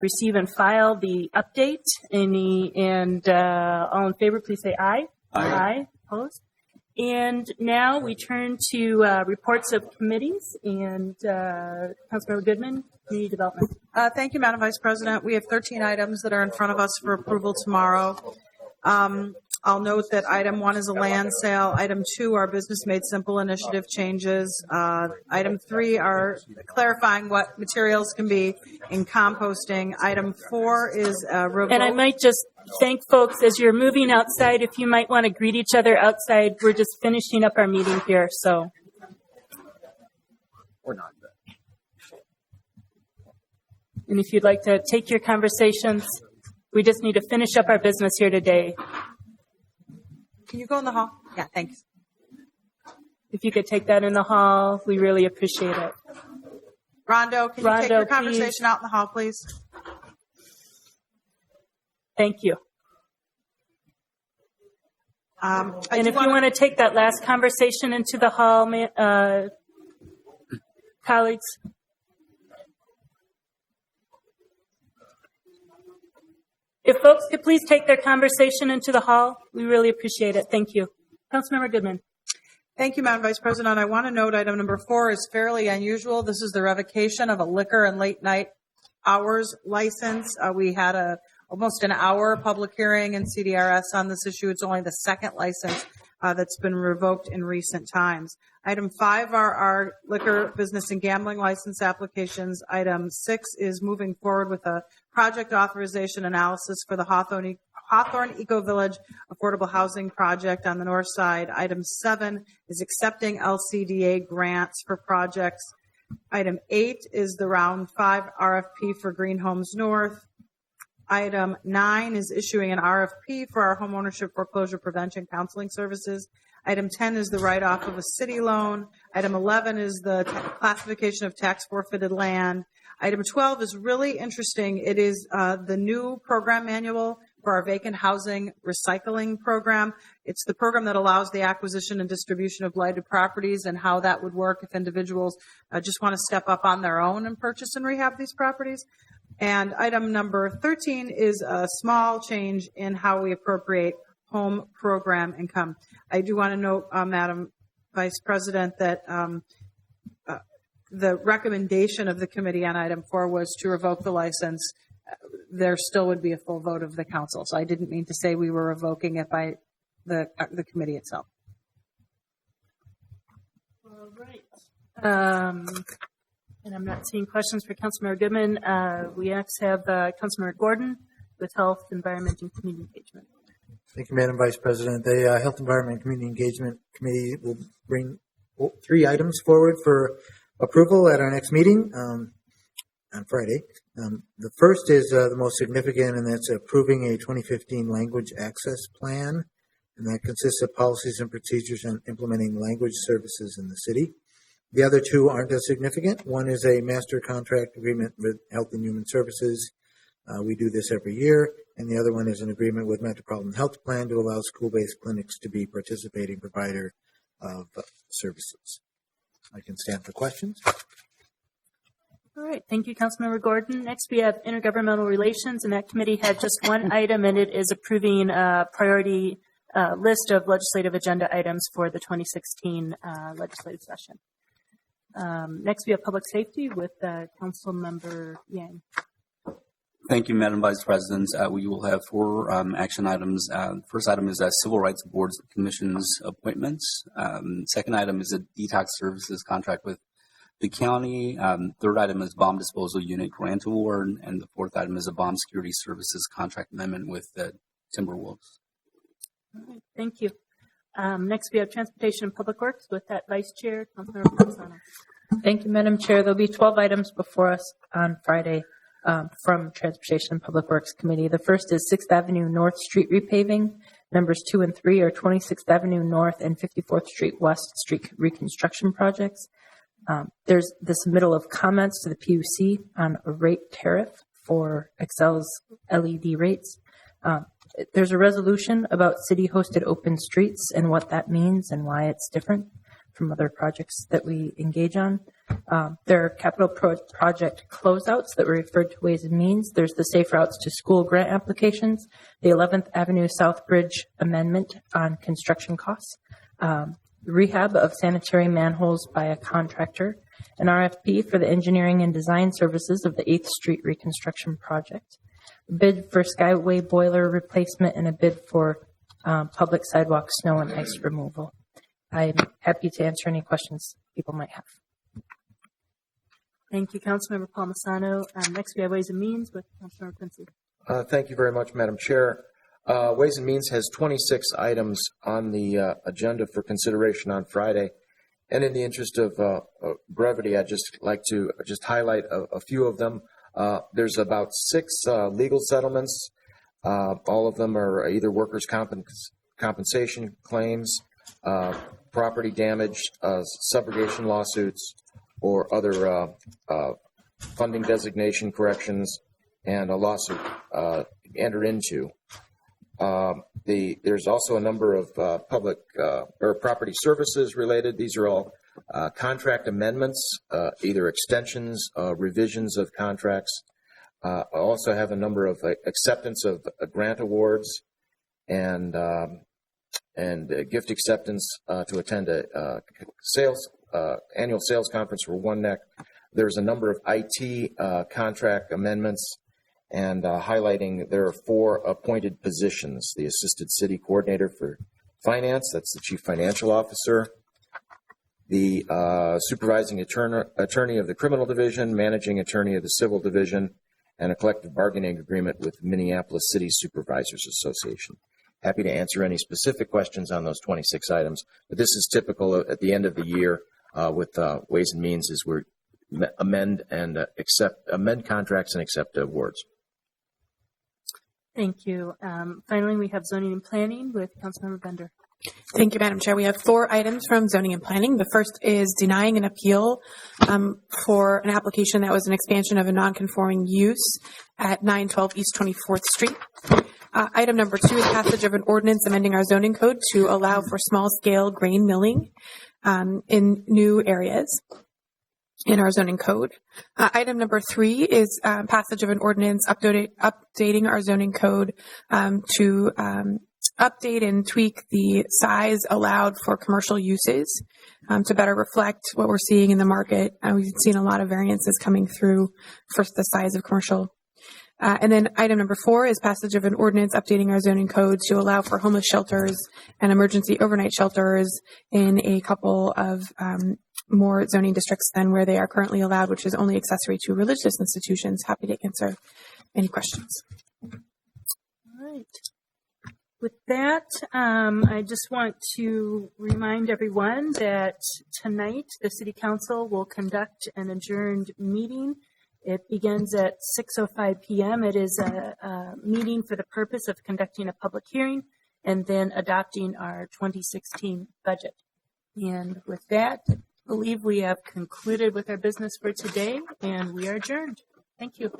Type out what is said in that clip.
receive and file the update. All in favor, please say aye. Aye. Opposed? And now we turn to reports of committees, and Councilmember Goodman, Community Development. Thank you, Madam Vice President. We have 13 items that are in front of us for approval tomorrow. I'll note that item 1 is a land sale. Item 2 are business made simple initiative changes. Item 3 are clarifying what materials can be in composting. Item 4 is revoke. And I might just thank folks as you're moving outside. If you might want to greet each other outside, we're just finishing up our meeting here. So, or not. And if you'd like to take your conversations, we just need to finish up our business here today. Can you go in the hall? Yeah, thanks. If you could take that in the hall, we really appreciate it. Rondo, can you take your conversation out in the hall, please? Thank you. And if you want to take that last conversation into the hall, colleagues. If folks could please take their conversation into the hall, we really appreciate it. Thank you. Councilmember Goodman. Thank you, Madam Vice President. I want to note item number 4 is fairly unusual. This is the revocation of a liquor and late night hours license. We had almost an hour public hearing in CDRS on this issue. It's only the second license that's been revoked in recent times. Item 5 are our liquor, business, and gambling license applications. Item 6 is moving forward with a project authorization analysis for the Hawthorne Eco Village Affordable Housing Project on the north side. Item 7 is accepting LCDA grants for projects. Item 8 is the Round 5 RFP for Green Homes North. Item 9 is issuing an RFP for our homeownership foreclosure prevention counseling services. Item 10 is the write-off of a city loan. Item 11 is the classification of tax forfeited land. Item 12 is really interesting. It is the new program manual for our vacant housing recycling program. It's the program that allows the acquisition and distribution of blighted properties and how that would work if individuals just want to step up on their own and purchase and rehab these properties. And item number 13 is a small change in how we appropriate home program income. I do want to note, Madam Vice President, that the recommendation of the committee on item 4 was to revoke the license. There still would be a full vote of the council. So I didn't mean to say we were revoking it by the committee itself. All right. And I'm not seeing questions for Councilmember Goodman. We next have Councilmember Gordon with Health, Environment, and Community Engagement. Thank you, Madam Vice President. The Health, Environment, and Community Engagement Committee will bring 3 items forward for approval at our next meeting on Friday. The first is the most significant, and that's approving a 2015 language access plan, and that consists of policies and procedures on implementing language services in the city. The other 2 aren't as significant. One is a master contract agreement with Health and Human Services. We do this every year. And the other one is an agreement with Metropolitan Health Plan to allow school-based clinics to be participating provider of services. I can stand for questions. All right. Thank you, Councilmember Gordon. Next, we have Intergovernmental Relations, and that committee had just one item, and it is approving a priority list of legislative agenda items for the 2016 legislative session. Next, we have Public Safety with Councilmember Yang. Thank you, Madam Vice President. We will have 4 action items. First item is Civil Rights Boards and Commissions appointments. Second item is a detox services contract with the county. Third item is bomb disposal unit grant award. And the fourth item is a bomb security services contract amendment with the Timberwolves. All right, thank you. Next, we have Transportation and Public Works with that Vice Chair, Councilmember Ponsano. Thank you, Madam Chair. There'll be 12 items before us on Friday from Transportation and Public Works Committee. The first is 6th Avenue North Street repaving. Numbers 2 and 3 are 26th Avenue North and 54th Street West Street reconstruction projects. There's the submittal of comments to the PUC on a rate tariff for Excel's LED rates. There's a resolution about city-hosted open streets and what that means and why it's different from other projects that we engage on. There are capital project closeouts that were referred to Ways and Means. There's the Safe Routes to School grant applications, the 11th Avenue South Bridge amendment on construction costs, rehab of sanitary manholes by a contractor, an RFP for the engineering and design services of the 8th Street reconstruction project, a bid for Skyway boiler replacement, and a bid for public sidewalk snow and ice removal. I'm happy to answer any questions people might have. Thank you, Councilmember Palmisano. Next, we have Ways and Means with Councilmember Quincy. Thank you very much, Madam Chair. Ways and Means has 26 items on the agenda for consideration on Friday. And in the interest of brevity, I'd just like to just highlight a few of them. There's about 6 legal settlements. All of them are either workers' compensation claims, property damage, subrogation lawsuits, or other funding designation corrections, and a lawsuit entered into. There's also a number of public or property services related. These are all contract amendments, either extensions, revisions of contracts. I also have a number of acceptance of grant awards and gift acceptance to attend a annual sales conference for One Neck. There's a number of IT contract amendments, and highlighting there are 4 appointed positions: the Assistant City Coordinator for Finance, that's the Chief Financial Officer, the Supervising Attorney of the Criminal Division, Managing Attorney of the Civil Division, and a collective bargaining agreement with Minneapolis City Supervisors Association. Happy to answer any specific questions on those 26 items, but this is typical at the end of the year with Ways and Means, is we amend contracts and accept awards. Thank you. Finally, we have Zoning and Planning with Councilmember Bender. Thank you, Madam Chair. We have 4 items from Zoning and Planning. The first is denying an appeal for an application that was an expansion of a non-conforming use at 912 East 24th Street. Item number 2 is passage of an ordinance amending our zoning code to allow for small-scale grain milling in new areas in our zoning code. Item number 3 is passage of an ordinance updating our zoning code to update and tweak the size allowed for commercial uses to better reflect what we're seeing in the market. We've seen a lot of variances coming through for the size of commercial. And then item number 4 is passage of an ordinance updating our zoning code to allow for homeless shelters and emergency overnight shelters in a couple of more zoning districts than where they are currently allowed, which is only accessory to religious institutions. Happy to answer any questions. All right. With that, I just want to remind everyone that tonight the City Council will conduct an adjourned meeting. It begins at 6:05 p.m. It is a meeting for the purpose of conducting a public hearing and then adopting our 2016 budget. And with that, I believe we have concluded with our business for today, and we are adjourned. Thank you.